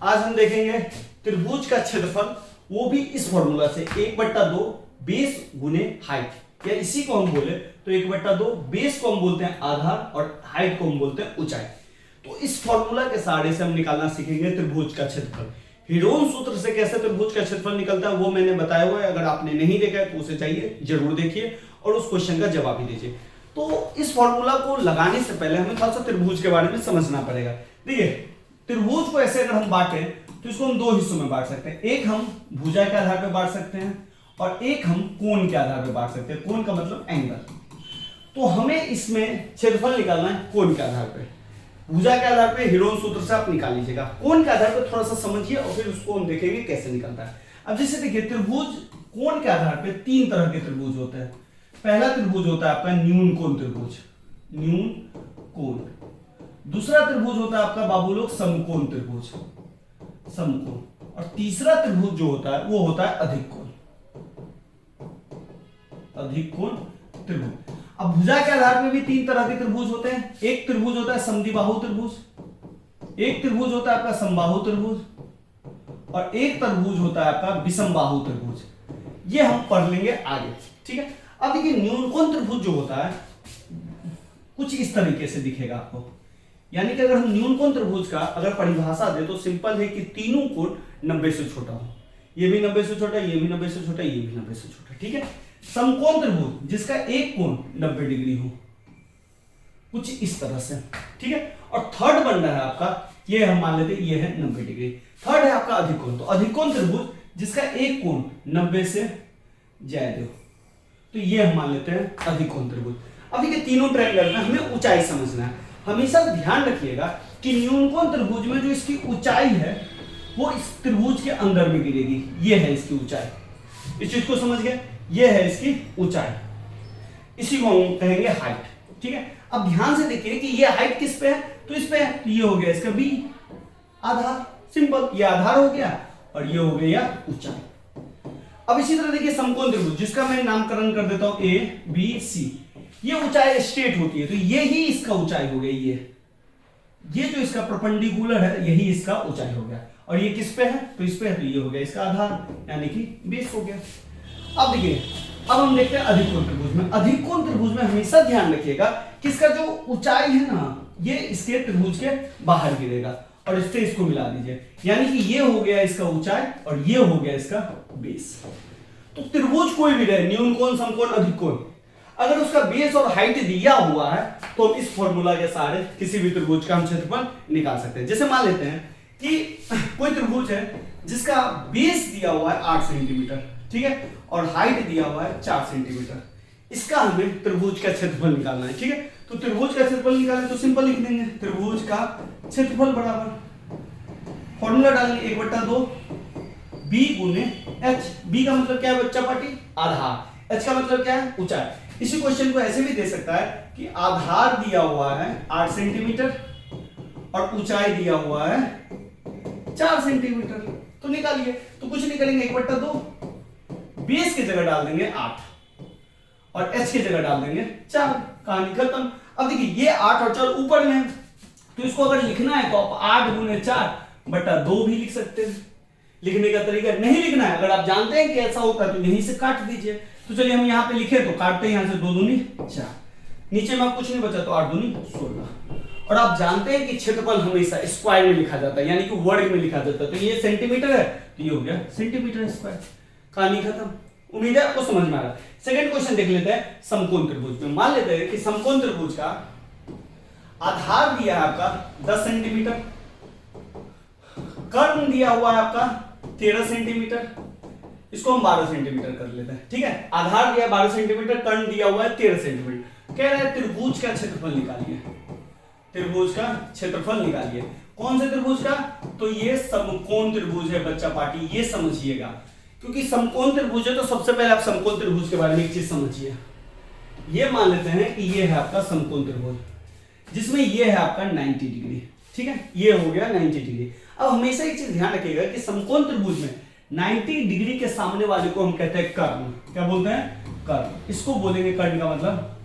आज हम देखेंगे त्रिभुज का क्षेत्रफल, वो भी इस फॉर्मूला से 1/2 बेस गुने हाइट, या इसी को हम बोले तो 1/2 बेस को हम बोलते हैं आधार और हाइट को हम बोलते हैं ऊंचाई। तो इस फॉर्मूला के सहारे से हम निकालना सीखेंगे त्रिभुज का क्षेत्रफल। हीरोन सूत्र से कैसे त्रिभुज का क्षेत्रफल निकलता है वो मैंने बताया हुआ है, अगर आपने नहीं देखा है तो उसे चाहिए जरूर देखिए और उस क्वेश्चन का जवाब भी दीजिए। तो इस फॉर्मूला को लगाने से पहले हमें थोड़ा सा त्रिभुज के बारे में समझना पड़ेगा। देखिए त्रिभुज को ऐसे अगर हम बांटे तो इसको हम दो हिस्सों में बांट सकते हैं, एक हम भुजा के आधार पर बांट सकते हैं और एक हम कोण के आधार पर बांट सकते हैं। कोण का मतलब एंगल। तो हमें इसमें क्षेत्रफल निकालना है कोण के आधार पर। भुजा के आधार पे हीरोन सूत्र से आप निकाल लीजिएगा, कोण के आधार पर थोड़ा सा समझिए और फिर उसको हम देखेंगे कैसे निकलता है। अब जैसे देखिए त्रिभुज कोण के आधार पे तीन तरह के त्रिभुज होते हैं। पहला त्रिभुज होता है आपका न्यून कोण त्रिभुज, न्यून कोण। दूसरा त्रिभुज होता है आपका बाबू लोग समकोण त्रिभुज, समकोण। और तीसरा त्रिभुज जो होता है वो होता है अधिक कोण, अधिक कोण त्रिभुज। अब भुजा के आधार में भी तीन तरह के त्रिभुज होते हैं। एक त्रिभुज होता है समद्विबाहु त्रिभुज, एक त्रिभुज होता है आपका समबाहु त्रिभुज और एक त्रिभुज होता है आपका विषमबाहु त्रिभुज। ये हम पढ़ लेंगे आगे, ठीक है। अब देखिए न्यून कोण त्रिभुज जो होता है कुछ इस तरीके से दिखेगा आपको, यानी कि अगर हम न्यून कोण त्रिभुज का अगर परिभाषा दे तो सिंपल है कि तीनों कोण 90 से छोटा हो, ये भी 90 से छोटा, ये भी 90 से छोटा, ये भी 90 से छोटा, ठीक है। समकोण त्रिभुज जिसका एक कोण 90 डिग्री हो, कुछ इस तरह से, ठीक है। और थर्ड बन रहा है आपका, ये हम मान लेते हैं ये है 90 डिग्री। थर्ड है आपका अधिक कोण, तो अधिक कोण त्रिभुज जिसका एक कोण 90 से ज्यादा हो, तो ये हम मान लेते हैं अधिक कोण त्रिभुज। अब ये तीनों ट्रायंगल में हमें ऊंचाई समझना है। हमेशा ध्यान रखिएगा कि न्यून कोण त्रिभुज में जो इसकी ऊंचाई है वो इस त्रिभुज के अंदर में गिरेगी, ये है इसकी ऊंचाई। इस चीज को समझ गए, ये है इसकी ऊंचाई, इसी को हम कहेंगे हाइट, ठीक है। अब ध्यान से देखिए कि ये हाइट किस पे है, तो इस पे है, तो ये हो गया इसका बी आधार, सिंपल, ये आधार हो गया और ये हो गया ऊंचाई। अब इसी तरह देखिए समकोण त्रिभुज जिसका मैं नामकरण कर देता हूं ए बी सी, ये ऊंचाई स्ट्रेट होती है तो ये ही इसका ऊंचाई हो गई, ये जो इसका परपेंडिकुलर है यही इसका ऊंचाई हो गया। और ये किस पे है, तो इस पे है, तो ये हो गया इसका आधार यानी कि बेस हो गया। अब देखिए अब हम देखते हैं अधिक कोण त्रिभुज में। अधिक कोण त्रिभुज में हमेशा ध्यान रखिएगा कि इसका जो ऊंचाई है ना ये इसके त्रिभुज के बाहर गिरेगा और इससे इसको मिला दीजिए, यानी कि ये हो गया इसका ऊंचाई और ये हो गया इसका बेस। तो त्रिभुज कोई भी रहे, न्यून कोण, समकोण, अधिक कोण, अगर उसका बेस और हाइट दिया हुआ है तो हम इस फॉर्मूला के सहारे किसी भी त्रिभुज का हम क्षेत्रफल निकाल सकते हैं। जैसे मान लेते हैं कि कोई त्रिभुज है जिसका बेस दिया हुआ है 8 सेंटीमीटर, ठीक है, और हाइट दिया हुआ है 4 सेंटीमीटर, इसका हमें त्रिभुज का क्षेत्रफल निकालना है, ठीक है। तो त्रिभुज का क्षेत्रफल निकालें तो सिंपल लिख देंगे त्रिभुज का क्षेत्रफल बराबर फॉर्मूला डालेंगे 1/2 बी गुने एच। बी का मतलब क्या है बच्चा पार्टी, आधार। एच का मतलब क्या है, ऊंचाई। इसी क्वेश्चन को ऐसे भी दे सकता है कि आधार दिया हुआ है 8 सेंटीमीटर और ऊंचाई दिया हुआ है 4 सेंटीमीटर, तो निकालिए। तो कुछ नहीं करेंगे 1/2 बेस की जगह डाल देंगे 8 और एच की जगह डाल देंगे 4, कहानी खत्म। अब देखिए ये 8 और 4 ऊपर में है तो इसको अगर लिखना है तो आप 8 गुने 4/2 भी लिख सकते हैं। लिखने का तरीका नहीं लिखना है, अगर आप जानते हैं कि ऐसा होता है तो यहीं से काट दीजिए। तो चलिए हम यहाँ पे लिखे तो काटते हैं, यहाँ से 2 दूनी 4, नीचे में कुछ नहीं बचा तो 8 दूनी 16। और आप जानते हैं कि क्षेत्रफल हमेशा स्क्वायर में लिखा जाता है, यानी कि वर्ग में लिखा जाता है। तो ये सेंटीमीटर है तो ये हो गया सेंटीमीटर स्क्वायर, कहानी खत्म। उम्मीद है आपको समझ में आ रहा है। सेकंड क्वेश्चन देख लेते हैं समकोण त्रिभुज में। मान लेते हैं कि समकोण त्रिभुज का आधार दिया है आपका 10 सेंटीमीटर, कर्ण दिया हुआ है आपका 13 सेंटीमीटर, इसको हम 12 सेंटीमीटर कर लेते हैं, ठीक है। आधार दिया 12 सेंटीमीटर, कर्ण दिया हुआ है 13 सेंटीमीटर। कह रहा है त्रिभुज का क्षेत्रफल निकालिए, त्रिभुज का क्षेत्रफल निकालिए। कौन से त्रिभुज का, तो ये समकोण त्रिभुज है बच्चा पार्टी, ये समझिएगा, क्योंकि समकोण त्रिभुज है तो सबसे पहले आप समकोण त्रिभुज के बारे में एक चीज समझिए। ये मान लेते हैं कि ये है आपका समकोण त्रिभुज जिसमें ये है आपका 90 डिग्री, ठीक है, ये हो गया 90 डिग्री। अब हमेशा एक चीज ध्यान रखिएगा कि समकोण त्रिभुज में 90 डिग्री के सामने वाले को हम कहते हैं कर्ण। क्या बोलते हैं, कर्ण। इसको बोलेंगे, कर्ण का मतलब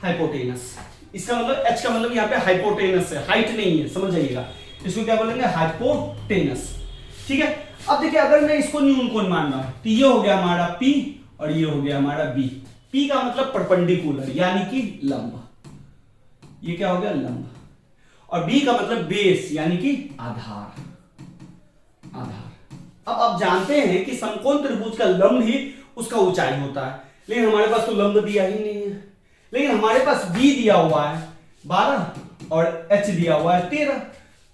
हाइपोटेनस। इसका मतलब एच का मतलब यहाँ पे हाइपोटेनस है, हाइट नहीं है, समझ जाइएगा। इसको क्या बोलेंगे, हाइपोटेनस। ठीक है, अब देखिए अगर मैं इसको न्यून कोण मान रहा हूं तो ये हो गया हमारा P और ये हो गया हमारा B। P का मतलब परपेंडिकुलर यानी कि लंब, ये क्या हो गया लंब, और B का मतलब बेस यानी कि आधार। अब आप जानते हैं कि समकोण त्रिभुज का लंब ही उसका ऊंचाई होता है, लेकिन हमारे पास तो लंब दिया ही नहीं है, लेकिन हमारे पास B दिया हुआ है 12 और H दिया हुआ है 13,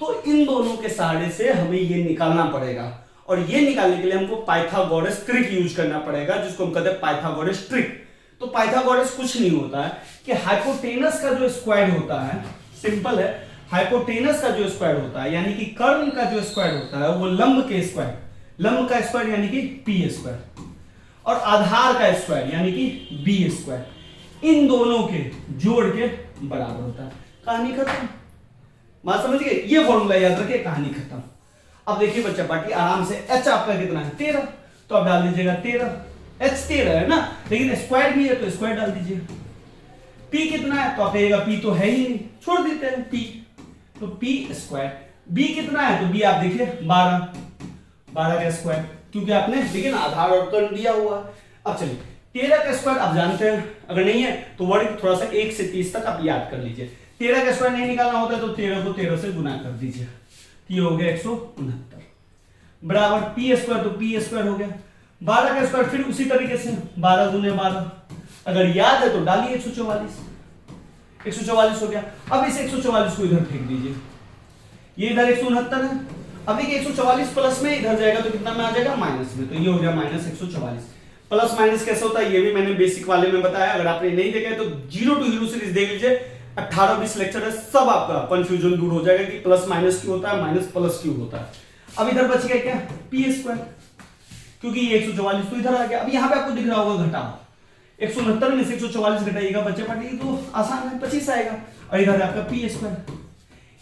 तो इन दोनों के सहारे से हमें ये निकालना पड़ेगा, और ये निकालने के लिए हमको पाइथागोरस ट्रिक यूज करना पड़ेगा, जिसको हम कहते हैं पाइथागोरस ट्रिक। तो पाइथागोरस कुछ नहीं होता है कि हाइपोटेनस का जो स्क्वायर होता है, सिंपल है, हाइपोटेनस का जो स्क्वायर होता है यानी कि कर्ण का जो स्क्वायर होता है वो लंब के स्क्वायर, लंब का स्क्वायर यानी कि पी स्क्वायर, और आधार का स्क्वायर यानी कि बी स्क्वायर, इन दोनों के जोड़ के बराबर होता है। कहानी खत्म, बात समझ गए, ये फॉर्मूला याद रखिए, कहानी खत्म। अब देखिए बच्चा पार्टी आराम से, एच आपका कितना है 13, तो आप डाल दीजिएगा 13, एच 13 है ना, लेकिन स्क्वायर भी है तो स्क्वायर डाल दीजिए। पी कितना है तो आप कहिएगा पी तो है ही नहीं, छोड़ देते हैं पी, तो पी स्क्वायर। बी कितना है तो बी आप देखिए 12 का स्क्वायर, क्योंकि आपने देखिए ना आधार और कर्ण दिया हुआ। अब चलिए 13 का स्क्वायर आप जानते हैं, अगर नहीं है तो वर्ग थोड़ा सा 1 से 30 तक आप याद कर लीजिए। 13 का स्क्वायर नहीं निकालना होता है तो 13 को 13 से गुना कर दीजिए, ये हो गया 169 बराबर पी स्क्वायर, तो पी स्क्वायर हो गया। 12 का स्क्वायर फिर उसी तरीके से 12 गुने 12, अगर याद है तो डालिए 144 हो गया। अब इस 144 को इधर फेंक दीजिए, ये इधर 169 है। अब देखिए 144 प्लस में इधर जाएगा तो कितना में आ जाएगा, माइनस में, तो ये हो गया माइनस 144। प्लस माइनस कैसे होता है ये भी मैंने बेसिक वाले में बताया, अगर आपने नहीं देखा है तो 0 to हीरो सीरीज देख लीजिए, 18-20 लेक्चर है, सब आपका कंफ्यूजन दूर हो जाएगा कि प्लस माइनस क्यों होता है, माइनस प्लस क्यों होता है। अब इधर बच गया क्या, पी स्क्वायर, क्योंकि ये 144 तो इधर आ गया। अब यहाँ पे आपको दिख रहा होगा घटाओ, 169 में से 144 घटाइएगा बच्चे पार्टी, तो आसान है 25 आएगा, और इधर है आपका पी स्क्वायर,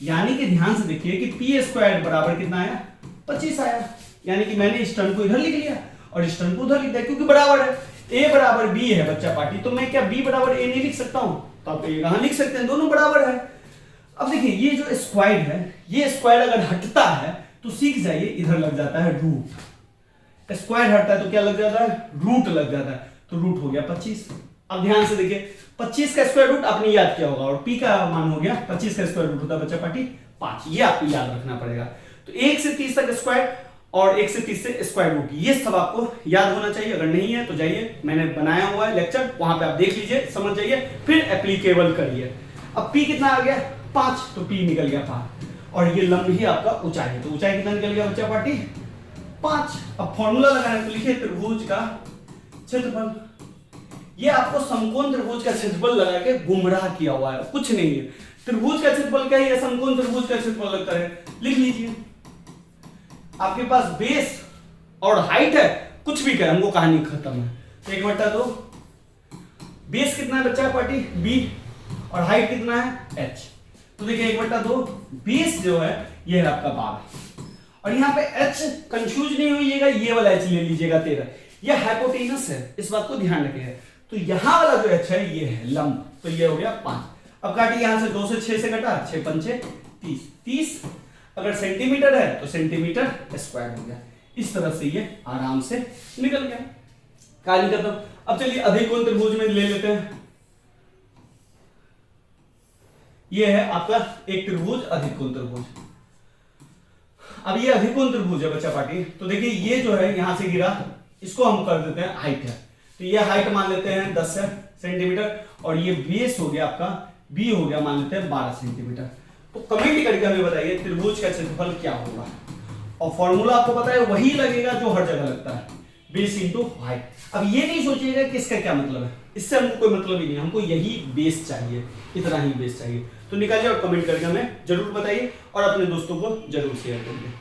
यानी कि ध्यान से देखिए कि पी स्क्वायर बराबर कितना आया, 25 आया, यानी कि मैंने इस टर्म को इधर लिख लिया और इस टर्म को उधर लिख दिया, क्योंकि बराबर है, ए बराबर बी है बच्चा पार्टी, तो मैं क्या बी बराबर ए नहीं लिख सकता हूं, तो आप यहां लिख सकते हैं, दोनों बराबर है। अब देखिए ये जो स्क्वायर है, ये स्क्वायर अगर हटता है तो सीख जाइए, इधर लग जाता है रूट, स्क्वायर हटता है तो क्या लग जाता है, रूट लग जाता है, तो रूट हो गया 25। अब ध्यान से देखिए 25 का स्क्वायर रूट आपने याद किया होगा, और पी का मान हो गया 25 का स्क्वायर रूट होता है बच्चा पार्टी 5, ये आपको याद रखना पड़ेगा। तो 1 से 30 तक स्क्वायर और 1 से 30 से स्क्वायर रूट, ये सब आपको याद होना चाहिए। अगर नहीं है तो जाइए, मैंने बनाया हुआ है लेक्चर, वहां पे आप देख लीजिए, समझ जाइए, फिर एप्लीकेबल करिए। अब पी कितना आ गया 5, तो पी निकल गया 5, और ये लंब ही आपका ऊंचाई है, तो ऊंचाई कितना निकल गया बच्चा पार्टी 5। अब फॉर्मूला लगाना तो लिखिए त्रिभुज का क्षेत्रफल, ये आपको समकोण त्रिभुज का क्षेत्रफल लगा के गुमराह किया हुआ है, कुछ नहीं है। त्रिभुज का क्षेत्रफल क्या है, समकोण त्रिभुज का क्षेत्रफल लगता है, लिख लीजिए। आपके पास बेस और हाइट है, कुछ भी करें हमको कहानी खत्म है, तो 1/2 बेस कितना है बच्चा पार्टी बी, और हाइट कितना है h, तो देखिए 1/2 बेस जो है ये है आपका 12, और यहाँ पे h कंफ्यूज नहीं होइएगा, ये वाला h ले लीजिएगा 13, ये हाइपोटेनस है, इस बात को ध्यान रखिएगा। तो यहां वाला जो h है ये है लंब, तो ये हो गया 5। अब काटिए यहां से 2 से 6 से घटा, 6 पंचे 30, अगर सेंटीमीटर है तो सेंटीमीटर स्क्वायर हो गया, इस तरह से ये आराम से निकल गया, कहानी खत्म। अब चलिए अधिकोण त्रिभुज में ले लेते हैं, ये है आपका एक त्रिभुज अधिकोण त्रिभुज। अब ये अधिकोण त्रिभुज है बच्चा पार्टी, तो देखिए ये जो है यहां से गिरा, इसको हम कर देते हैं हाइट है, तो ये हाइट मान लेते हैं 10 सेंटीमीटर, और ये बेस हो गया आपका बी हो गया मान लेते हैं 12 सेंटीमीटर। तो कमेंट करके हमें बताइए त्रिभुज का क्षेत्रफल क्या होगा, और फॉर्मूला आपको पता है वही लगेगा जो हर जगह लगता है, बेस इंटू हाइट। अब ये नहीं सोचिएगा कि इसका क्या मतलब है, इससे हमको कोई मतलब ही नहीं, हमको यही बेस चाहिए, इतना ही बेस चाहिए। तो निकालिए और कमेंट करके हमें जरूर बताइए, और अपने दोस्तों को जरूर शेयर करिए।